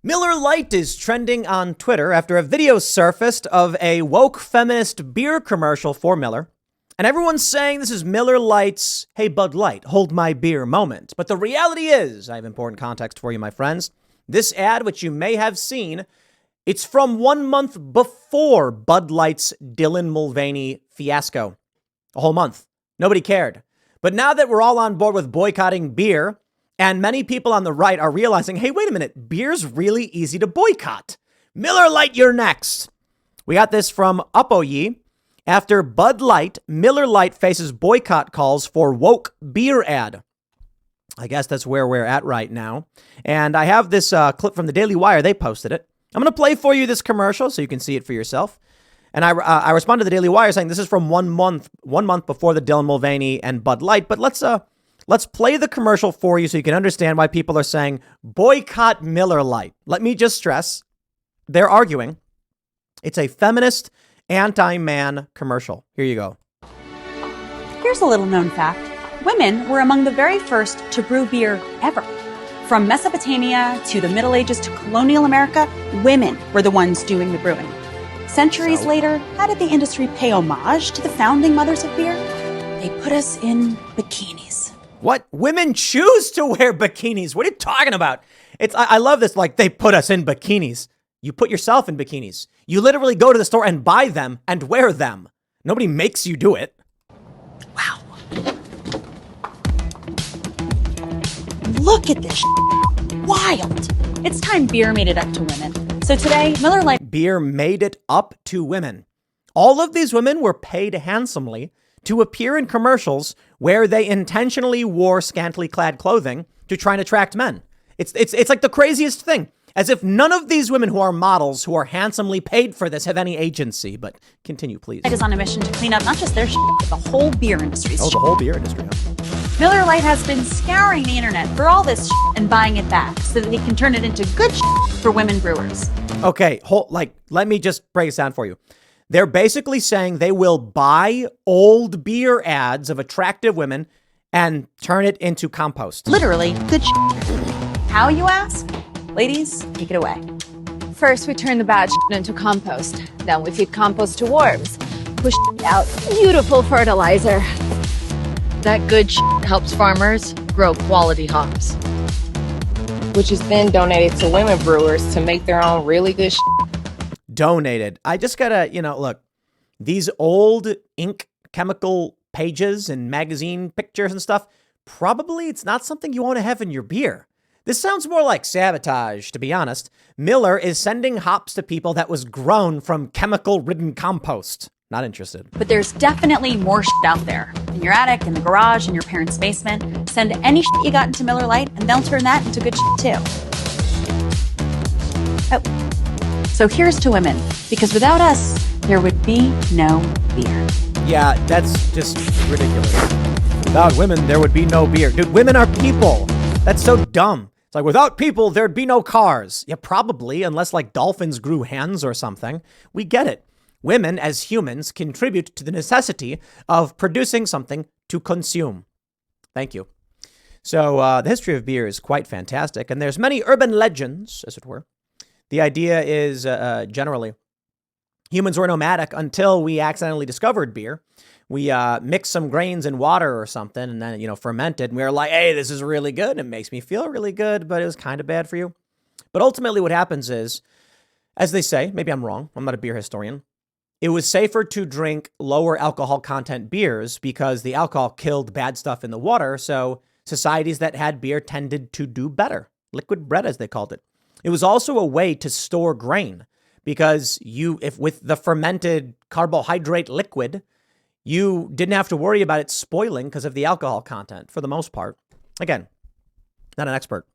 Miller Lite is trending on Twitter after a video surfaced of a woke feminist beer commercial for Miller. And everyone's saying this is Miller Lite's "Hey Bud Light, hold my beer" moment. But the reality is, I have important context for you, my friends. This ad, which you may have seen, it's from 1 month before Bud Light's Dylan Mulvaney fiasco. A whole month. Nobody cared. But now that we're all on board with boycotting beer, and many people on the right are realizing, hey, wait a minute, beer's really easy to boycott. Miller Lite, you're next. We got this from Upoye. After Bud Light, Miller Lite faces boycott calls for woke beer ad. I guess that's where we're at right now. And I have this clip from the Daily Wire. They posted it. I'm going to play for you this commercial so you can see it for yourself. And I responded to the Daily Wire saying this is from 1 month before the Dylan Mulvaney and Bud Light. But let's play the commercial for you so you can understand why people are saying boycott Miller Lite. Let me just stress, they're arguing it's a feminist anti-man commercial. Here you go. Here's a little known fact. Women were among the very first to brew beer ever. From Mesopotamia to the Middle Ages to colonial America, women were the ones doing the brewing. Centuries later, how did the industry pay homage to the founding mothers of beer? They put us in bikinis. What? Women choose to wear bikinis? What are you talking about? I love this. Like, they put us in bikinis. You put yourself in bikinis. You literally go to the store and buy them and wear them. Nobody makes you do it. Wow. Look at this wild. It's time beer made it up to women. So today, Miller Lite beer made it up to women. All of these women were paid handsomely to appear in commercials where they intentionally wore scantily clad clothing to try and attract men. It's like the craziest thing. As if none of these women who are models, who are handsomely paid for this, have any agency. But continue, please. is on a mission to clean up not just their but the whole beer industry. Oh, the whole beer industry. Miller Lite has been scouring the internet for all this and buying it back so that they can turn it into good for women brewers. Okay, let me just break this down for you. They're basically saying they will buy old beer ads of attractive women and turn it into compost. Literally, good How, you ask? Ladies, take it away. First, we turn the bad into compost. Then we feed compost to worms. Push out beautiful fertilizer. That good helps farmers grow quality hops, which is then donated to women brewers to make their own really good Donated. I just gotta, look, these old ink chemical pages and magazine pictures and stuff, probably it's not something you want to have in your beer. This sounds more like sabotage, to be honest. Miller is sending hops to people that was grown from chemical-ridden compost. Not interested. But there's definitely more out there. In your attic, in the garage, in your parents' basement. Send any you got into Miller Lite, and they'll turn that into good too. Oh. So here's to women, because without us, there would be no beer. Yeah, that's just ridiculous. Without women, there would be no beer. Dude, women are people. That's so dumb. It's like, without people, there'd be no cars. Yeah, probably, unless like dolphins grew hands or something. We get it. Women, as humans, contribute to the necessity of producing something to consume. Thank you. So the history of beer is quite fantastic, and there's many urban legends, as it were. The idea is generally humans were nomadic until we accidentally discovered beer. We mixed some grains in water or something and then, fermented. And we were like, hey, this is really good. It makes me feel really good, but it was kind of bad for you. But ultimately what happens is, as they say, maybe I'm wrong. I'm not a beer historian. It was safer to drink lower alcohol content beers because the alcohol killed bad stuff in the water. So societies that had beer tended to do better. Liquid bread, as they called it. It was also a way to store grain because if with the fermented carbohydrate liquid, you didn't have to worry about it spoiling because of the alcohol content for the most part. Again, not an expert.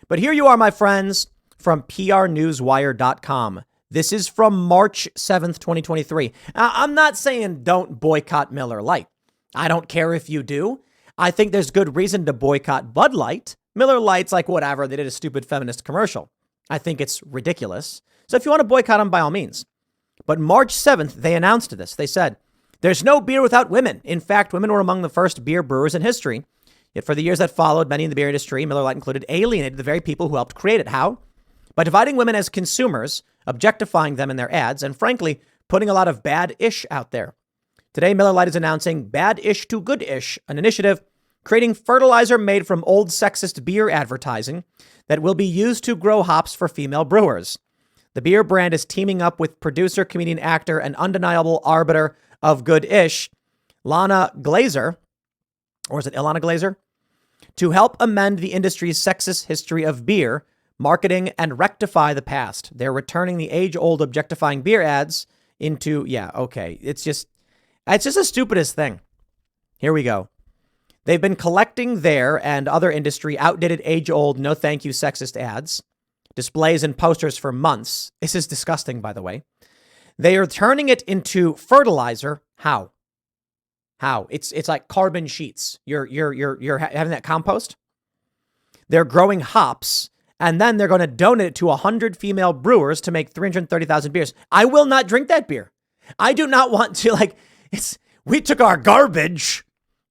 But here you are, my friends, from prnewswire.com. This is from March 7th, 2023. Now, I'm not saying don't boycott Miller Lite. I don't care if you do. I think there's good reason to boycott Bud Light. Miller Lite's like, whatever, they did a stupid feminist commercial. I think it's ridiculous. So if you want to boycott them, by all means. But March 7th, they announced this. They said, there's no beer without women. In fact, women were among the first beer brewers in history. Yet for the years that followed, many in the beer industry, Miller Lite included, alienated the very people who helped create it. How? by dividing women as consumers, objectifying them in their ads, and frankly, putting a lot of bad-ish out there. Today, Miller Lite is announcing Bad-ish to Good-ish, an initiative creating fertilizer made from old sexist beer advertising that will be used to grow hops for female brewers. The beer brand is teaming up with producer, comedian, actor, and undeniable arbiter of good-ish, Lana Glazer, or is it Ilana Glazer, to help amend the industry's sexist history of beer, marketing, and rectify the past. They're returning the age-old objectifying beer ads into, it's just the stupidest thing. Here we go. They've been collecting their and other industry outdated age-old no thank you sexist ads, displays and posters for months. This is disgusting, by the way. They are turning it into fertilizer. How? It's like carbon sheets. You're having that compost. They're growing hops, and then they're going to donate it to 100 female brewers to make 330,000 beers. I will not drink that beer. I do not want to, we took our garbage,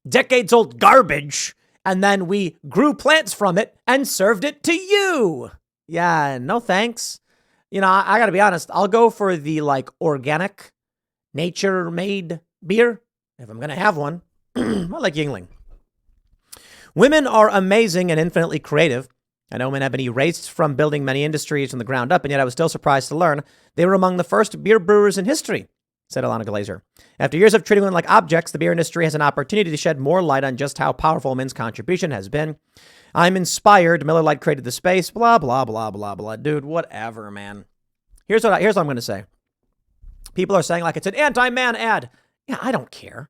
decades old garbage, and then we grew plants from it and served it to you. Yeah, no thanks. I got to be honest. I'll go for the organic, nature-made beer if I'm going to have one. I like Yingling. Women are amazing and infinitely creative. I know men have been erased from building many industries from the ground up, and yet I was still surprised to learn they were among the first beer brewers in history, said Ilana Glazer. After years of treating women like objects, the beer industry has an opportunity to shed more light on just how powerful men's contribution has been. I'm inspired. Miller Lite created the space. Blah, blah, blah, blah, blah. Dude, whatever, man. Here's what I'm going to say. People are saying it's an anti-man ad. Yeah, I don't care.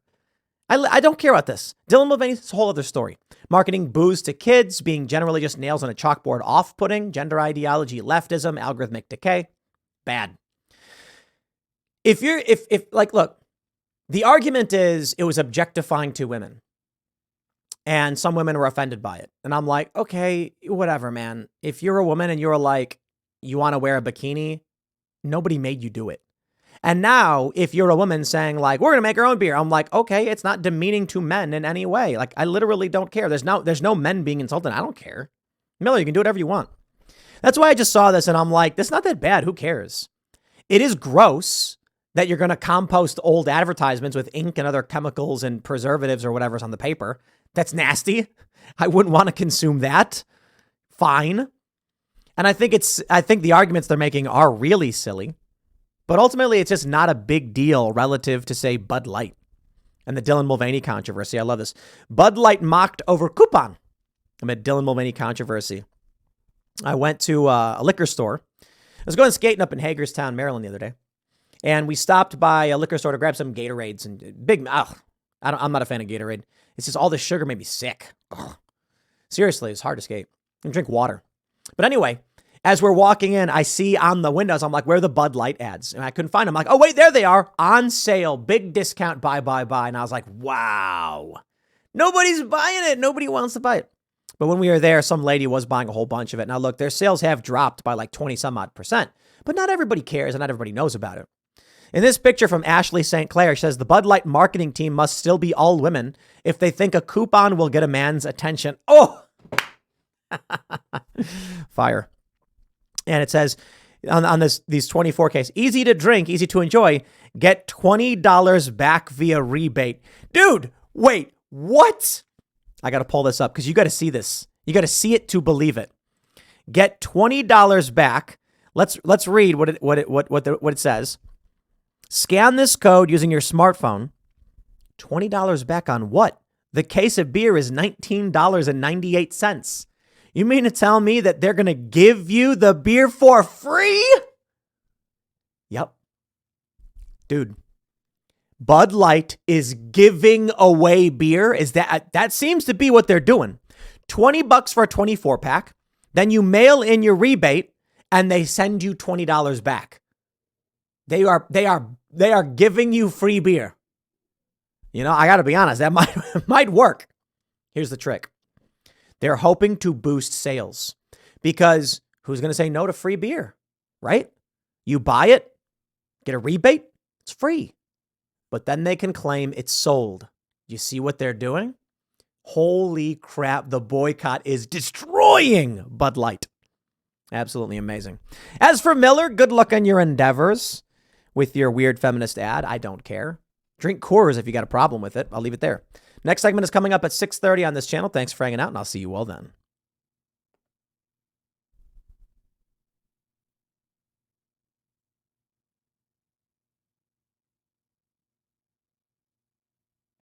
I don't care about this. Dylan Mulvaney's a whole other story. Marketing booze to kids, being generally just nails on a chalkboard, off-putting, gender ideology, leftism, algorithmic decay. Bad. Look, the argument is it was objectifying to women. And some women were offended by it. And I'm like, okay, whatever, man. If you're a woman and you're you want to wear a bikini, nobody made you do it. And now if you're a woman saying we're going to make our own beer, I'm like, okay, it's not demeaning to men in any way. I literally don't care. There's no men being insulted. I don't care. Miller, you can do whatever you want. That's why I just saw this and I'm like, that's not that bad. Who cares? It is gross that you're going to compost old advertisements with ink and other chemicals and preservatives or whatever's on the paper. That's nasty. I wouldn't want to consume that. Fine. And I think the arguments they're making are really silly. But ultimately, it's just not a big deal relative to, say, Bud Light and the Dylan Mulvaney controversy. I love this. Bud Light mocked over coupon amid Dylan Mulvaney controversy. I went to a liquor store. I was going skating up in Hagerstown, Maryland the other day. And we stopped by a liquor store to grab some Gatorades and I'm not a fan of Gatorade. It's just all the sugar made me sick. Ugh. Seriously, it's hard to skate. And drink water. But anyway, as we're walking in, I see on the windows, I'm like, where are the Bud Light ads? And I couldn't find them. I'm like, oh, wait, there they are. On sale. Big discount. Buy. And I was like, wow. Nobody's buying it. Nobody wants to buy it. But when we were there, some lady was buying a whole bunch of it. Now, look, their sales have dropped by 20 some odd %. But not everybody cares and not everybody knows about it. In this picture from Ashley St. Clair, she says the Bud Light marketing team must still be all women if they think a coupon will get a man's attention. Oh, fire. And it says on these 24 case, easy to drink, easy to enjoy, get $20 back via rebate. Dude, wait, what? I got to pull this up because you got to see this. You got to see it to believe it. Get $20 back. Let's read what it says. Scan this code using your smartphone. $20 back on what? The case of beer is $19.98. You mean to tell me that they're going to give you the beer for free? Yep. Dude, Bud Light is giving away beer. That seems to be what they're doing. $20 for a 24 pack. Then you mail in your rebate and they send you $20 back. They are giving you free beer. I got to be honest, that might work. Here's the trick. They're hoping to boost sales because who's going to say no to free beer, right? You buy it, get a rebate, it's free. But then they can claim it's sold. You see what they're doing? Holy crap, the boycott is destroying Bud Light. Absolutely amazing. As for Miller, good luck on your endeavors with your weird feminist ad. I don't care. Drink Coors if you got a problem with it. I'll leave it there. Next segment is coming up at 6:30 on this channel. Thanks for hanging out, and I'll see you all then.